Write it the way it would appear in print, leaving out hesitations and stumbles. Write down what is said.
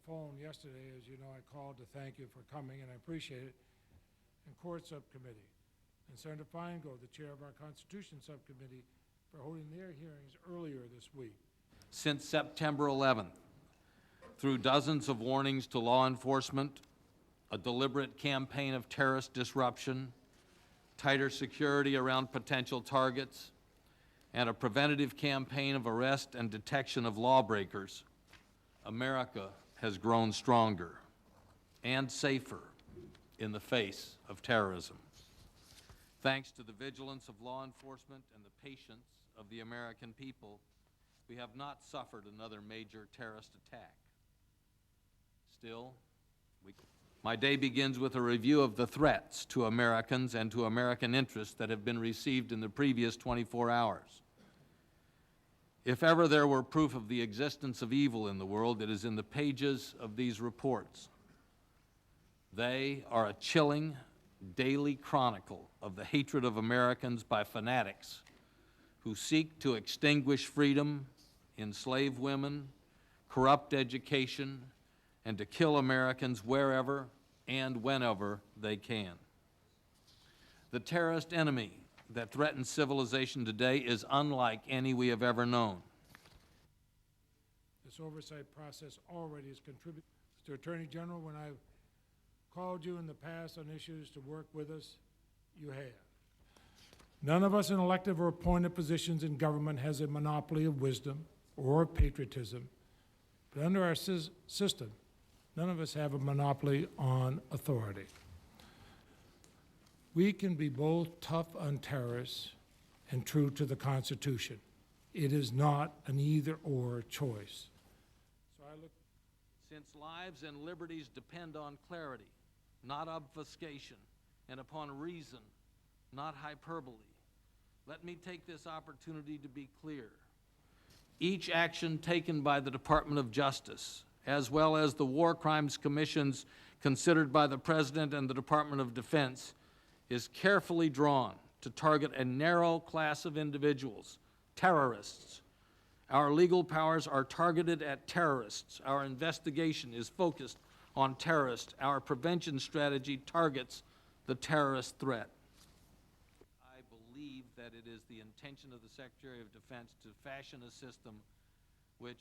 phone yesterday, as you know, I called to thank you for coming, and I appreciate it, and Court Subcommittee, and Senator Feingold, the chair of our Constitution Subcommittee, for holding their hearings earlier this week. Since September 11th, through dozens of warnings to law enforcement, a deliberate campaign of terrorist disruption, tighter security around potential targets, and a preventative campaign of arrest and detection of lawbreakers, America has grown stronger and safer in the face of terrorism. Thanks to the vigilance of law enforcement and the patience of the American people, we have not suffered another major terrorist attack. Still, my day begins with a review of the threats to Americans and to American interests that have been received in the previous 24 hours. If ever there were proof of the existence of evil in the world, it is in the pages of these reports. They are a chilling daily chronicle of the hatred of Americans by fanatics who seek to extinguish freedom, enslave women, corrupt education, and to kill Americans wherever and whenever they can. The terrorist enemy that threatens civilization today is unlike any we have ever known. This oversight process already has contributed. Mr. Attorney General, when I've called you in the past on issues to work with us, you have. None of us in elective or appointed positions in government has a monopoly of wisdom or patriotism, but under our system, none of us have a monopoly on authority. We can be both tough on terrorists and true to the Constitution. It is not an either-or choice. Since lives and liberties depend on clarity, not obfuscation, and upon reason, not hyperbole, let me take this opportunity to be clear. Each action taken by the Department of Justice, as well as the war crimes commissions considered by the President and the Department of Defense, is carefully drawn to target a narrow class of individuals, terrorists. Our legal powers are targeted at terrorists. Our investigation is focused on terrorists. Our prevention strategy targets the terrorist threat. I believe that it is the intention of the Secretary of Defense to fashion a system which